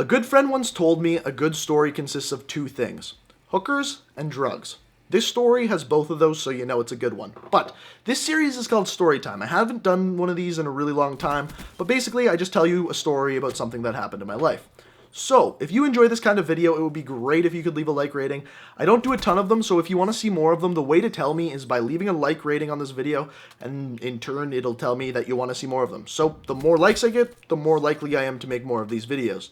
good friend once told me a good story consists of two things: hookers and drugs. This story has both of those, so you know it's a good one. But this series is called Storytime. I haven't done one of these in a really long time, but basically I just tell you a story about something that happened in my life. So, if you enjoy this kind of video, it would be great if you could leave a like rating. I don't do a ton of them, so if you want to see more of them, the way to tell me is by leaving a like rating on this video, and in turn, it'll tell me that you want to see more of them. So, the more likes I get, the more likely I am to make more of these videos.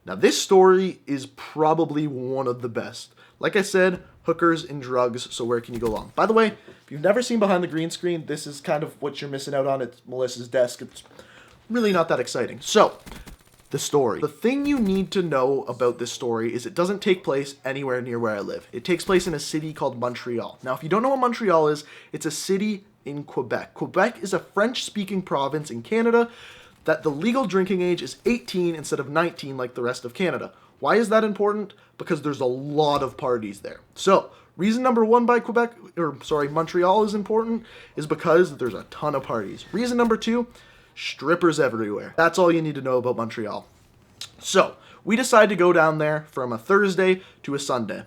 Now, this story is probably one of the best. Like I said, hookers and drugs, so where can you go wrong? By the way, if you've never seen behind the green screen, this is kind of what you're missing out on. It's Melissa's desk. It's really not that exciting. So, the story. The thing you need to know about this story is it doesn't take place anywhere near where I live. It takes place in a city called Montreal. Now, if you don't know what Montreal is, it's a city in Quebec. Quebec is a French-speaking province in Canada that the legal drinking age is 18 instead of 19 like the rest of Canada. Why is that important? Because there's a lot of parties there. So, reason number one why Montreal is important is because there's a ton of parties. Reason number two, strippers everywhere. That's all you need to know about Montreal. So, we decide to go down there from a Thursday to a Sunday.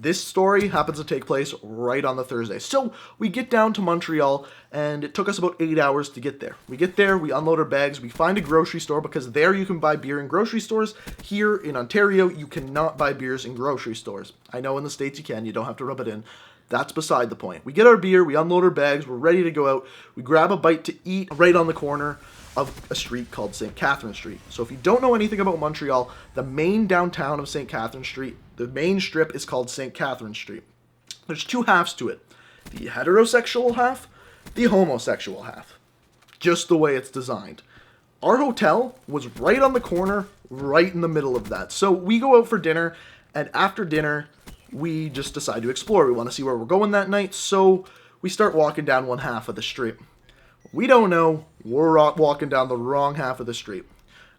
This story happens to take place right on the Thursday. So, we get down to Montreal, and it took us about 8 hours to get there. We get there, we unload our bags, we find a grocery store, because there you can buy beer in grocery stores. Here in Ontario, you cannot buy beers in grocery stores. I know in the States you can, you don't have to rub it in. That's beside the point. We get our beer, we unload our bags, we're ready to go out. We grab a bite to eat right on the corner of a street called St. Catherine Street. So if you don't know anything about Montreal, the main downtown of St. Catherine Street, the main strip is called St. Catherine Street. There's two halves to it. The heterosexual half, the homosexual half. Just the way it's designed. Our hotel was right on the corner, right in the middle of that. So we go out for dinner, and after dinner, we just decide to explore. We want to see where we're going that night, so we start walking down one half of the street. We don't know, we're walking down the wrong half of the street.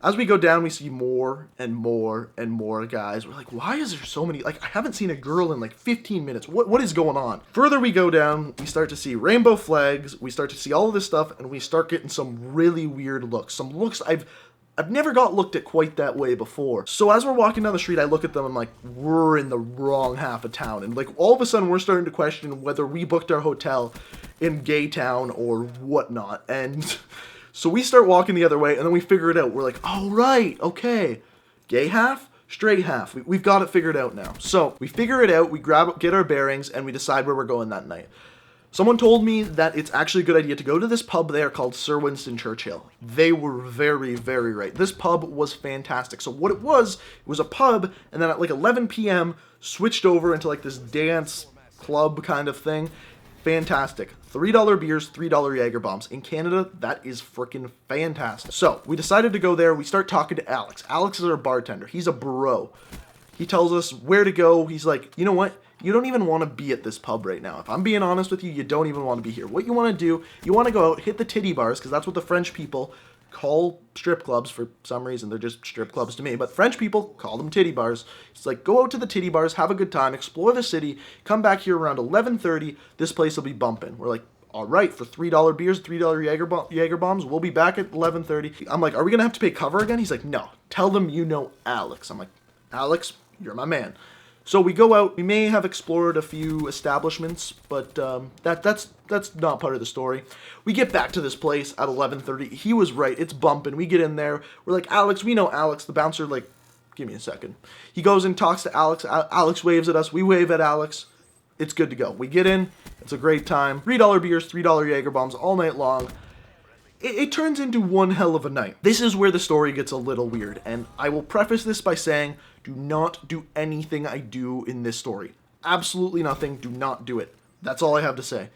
As we go down, we see more and more and more guys. We're like, why is there so many? Like, I haven't seen a girl in like 15 minutes. What is going on? Further we go down, we start to see rainbow flags. We start to see all of this stuff, and we start getting some really weird looks. Some looks I've never got looked at quite that way before. So as we're walking down the street, I look at them and I'm like, we're in the wrong half of town. And like all of a sudden we're starting to question whether we booked our hotel in gay town or whatnot. And so we start walking the other way, and then we figure it out. We're like, oh right, okay. Gay half, straight half. We've got it figured out now. So we figure it out, we get our bearings, and we decide where we're going that night. Someone told me that it's actually a good idea to go to this pub there called Sir Winston Churchill. They were very, very right. This pub was fantastic. So what it was a pub, and then at like 11 p.m. switched over into like this dance club kind of thing. Fantastic. $3 beers, $3 Jaeger bombs. In Canada, that is freaking fantastic. So we decided to go there. We start talking to Alex. Alex is our bartender. He's a bro. He tells us where to go. He's like, you know what? You don't even want to be at this pub right now. If I'm being honest with you, you don't even want to be here. What you want to do, you want to go out, hit the titty bars, because that's what the French people call strip clubs for some reason. They're just strip clubs to me, but French people call them titty bars. It's like, go out to the titty bars, have a good time, explore the city, come back here around 11:30, this place will be bumping. We're like, all right, for $3 beers, $3 Jaeger bombs, we'll be back at 11:30. I'm like, are we going to have to pay cover again? He's like, no, tell them you know Alex. I'm like, Alex, you're my man. So we go out, we may have explored a few establishments, but that's not part of the story. We get back to this place at 11:30. He was right, it's bumping. We get in there, we're like, Alex, we know Alex. The bouncer, like, give me a second. He goes and talks to Alex. Alex waves at us, we wave at Alex. It's good to go. We get in, it's a great time. $3 beers, $3 Jaeger bombs all night long. It turns into one hell of a night. This is where the story gets a little weird, and I will preface this by saying, do not do anything I do in this story. Absolutely nothing. Do not do it. That's all I have to say.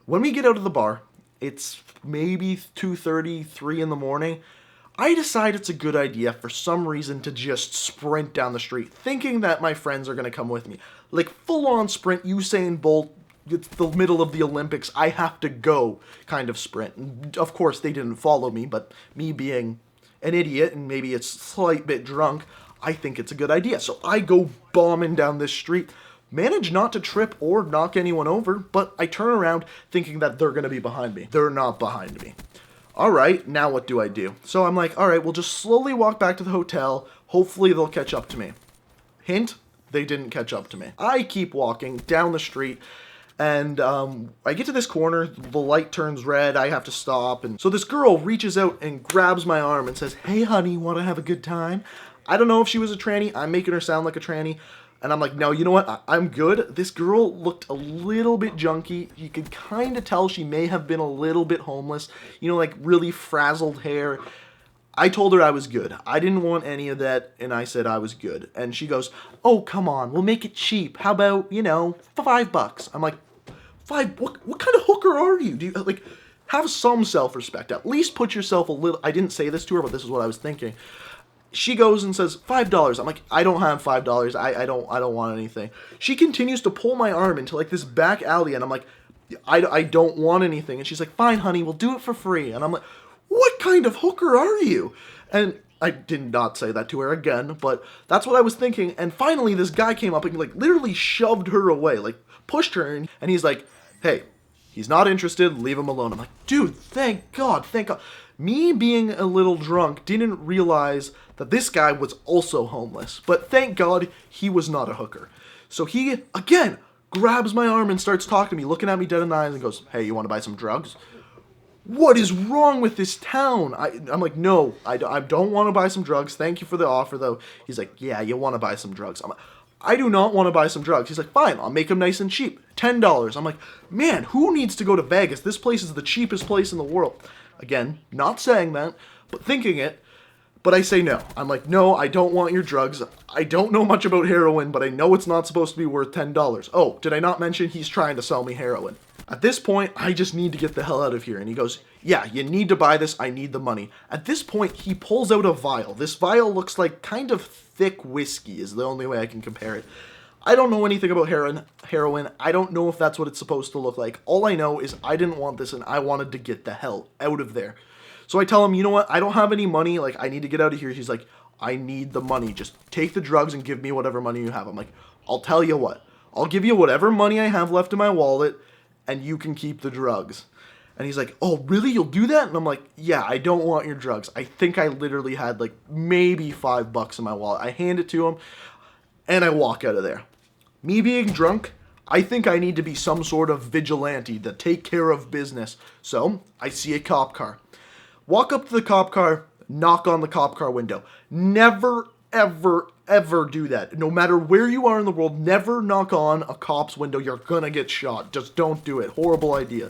When we get out of the bar, it's maybe 2:30, 3 in the morning. I decide it's a good idea for some reason to just sprint down the street, thinking that my friends are going to come with me. Like full-on sprint, Usain Bolt, it's the middle of the Olympics, I have to go kind of sprint. And of course, they didn't follow me, but me being an idiot and maybe a slight bit drunk, I think it's a good idea. So I go bombing down this street, manage not to trip or knock anyone over, but I turn around thinking that they're going to be behind me. They're not behind me. All right, now what do I do? So I'm like, all right, we'll just slowly walk back to the hotel. Hopefully they'll catch up to me. Hint, they didn't catch up to me. I keep walking down the street, and I get to this corner, the light turns red, I have to stop, and so this girl reaches out and grabs my arm and says, "Hey honey, wanna have a good time?" I don't know if she was a tranny, I'm making her sound like a tranny, and I'm like, no, you know what, I'm good. This girl looked a little bit junky, you could kind of tell she may have been a little bit homeless, you know, like really frazzled hair. I told her I was good. I didn't want any of that, and I said I was good. And she goes, "Oh, come on, we'll make it cheap. How about, you know, $5? I'm like, "5? What kind of hooker are you? Do you, like, have some self-respect. At least put yourself a little..." I didn't say this to her, but this is what I was thinking. She goes and says, $5. I'm like, I don't have $5. I don't want anything. She continues to pull my arm into, like, this back alley, and I'm like, I don't want anything. And she's like, "Fine, honey, we'll do it for free." And I'm like, what kind of hooker are you? And I did not say that to her again, but that's what I was thinking. And finally, this guy came up and, like, literally shoved her away, like, pushed her, and he's like, "Hey, he's not interested, leave him alone." I'm like, dude, thank God, thank God. Me being a little drunk didn't realize that this guy was also homeless, but thank God he was not a hooker. So he, again, grabs my arm and starts talking to me, looking at me dead in the eyes and goes, "Hey, you want to buy some drugs?" What is wrong with this town? I'm like, no, I don't want to buy some drugs. Thank you for the offer, though. He's like, "Yeah, you want to buy some drugs." I'm like, I do not want to buy some drugs. He's like, "Fine, I'll make them nice and cheap. $10. I'm like, man, who needs to go to Vegas? This place is the cheapest place in the world. Again, not saying that, but thinking it. But I say no. I'm like, no, I don't want your drugs. I don't know much about heroin, but I know it's not supposed to be worth $10. Oh, did I not mention he's trying to sell me heroin? At this point, I just need to get the hell out of here. And he goes, "Yeah, you need to buy this. I need the money." At this point, he pulls out a vial. This vial looks like kind of thick whiskey is the only way I can compare it. I don't know anything about heroin. I don't know if that's what it's supposed to look like. All I know is I didn't want this and I wanted to get the hell out of there. So I tell him, "You know what? I don't have any money. Like, I need to get out of here." He's like, "I need the money. Just take the drugs and give me whatever money you have." I'm like, "I'll tell you what. I'll give you whatever money I have left in my wallet and you can keep the drugs." And he's like, "Oh, really? You'll do that?" And I'm like, "Yeah, I don't want your drugs." I think I literally had like maybe $5 in my wallet. I hand it to him and I walk out of there. Me being drunk, I think I need to be some sort of vigilante to take care of business. So I see a cop car. Walk up to the cop car, knock on the cop car window. Never, ever, ever do that. No matter where you are in the world, never knock on a cop's window. You're gonna get shot. Just don't do it. Horrible idea.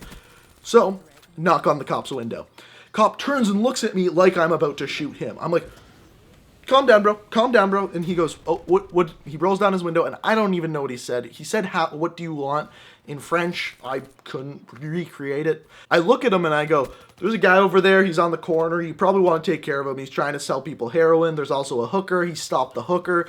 So, knock on the cop's window. Cop turns and looks at me like I'm about to shoot him. I'm like, calm down, bro. Calm down, bro. And he goes, "Oh, what?" He rolls down his window, and I don't even know what he said. He said, "What do you want?" In French. I couldn't recreate it. I look at him and I go, "There's a guy over there. He's on the corner. You probably want to take care of him. He's trying to sell people heroin. There's also a hooker. He stopped the hooker."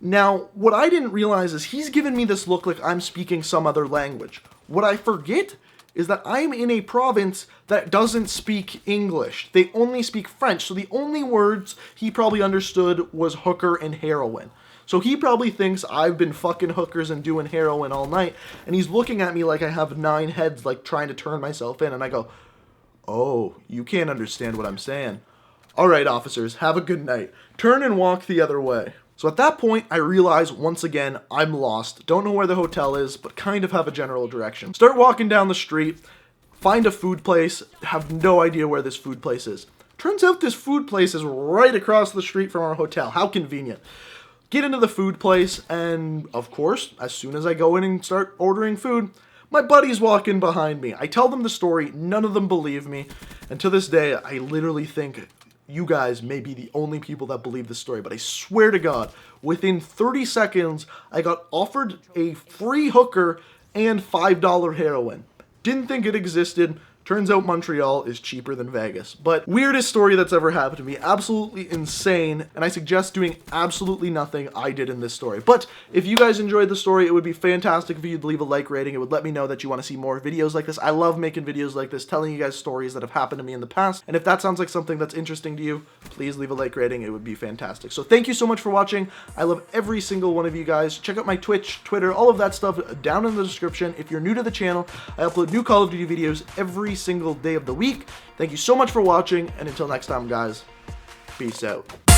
Now, what I didn't realize is he's giving me this look like I'm speaking some other language. What I forget is that I'm in a province that doesn't speak English. They only speak French, so the only words he probably understood was hooker and heroin. So he probably thinks I've been fucking hookers and doing heroin all night, and he's looking at me like I have 9 heads, like trying to turn myself in, and I go, "Oh, you can't understand what I'm saying. All right, officers, have a good night. Turn and walk the other way." So at that point, I realize once again, I'm lost. Don't know where the hotel is, but kind of have a general direction. Start walking down the street, find a food place, have no idea where this food place is. Turns out this food place is right across the street from our hotel. How convenient. Get into the food place, and of course, as soon as I go in and start ordering food, my buddy's walking behind me. I tell them the story, none of them believe me, and to this day, I literally think you guys may be the only people that believe this story, but I swear to God, within 30 seconds, I got offered a free hooker and $5 heroin. Didn't think it existed. Turns out Montreal is cheaper than Vegas. But weirdest story that's ever happened to me. Absolutely insane. And I suggest doing absolutely nothing I did in this story. But if you guys enjoyed the story, it would be fantastic if you'd leave a like rating. It would let me know that you want to see more videos like this. I love making videos like this, telling you guys stories that have happened to me in the past. And if that sounds like something that's interesting to you, please leave a like rating. It would be fantastic. So thank you so much for watching. I love every single one of you guys. Check out my Twitch, Twitter, all of that stuff down in the description. If you're new to the channel, I upload new Call of Duty videos every single day of the week. Thank you so much for watching, and until next time, guys, peace out.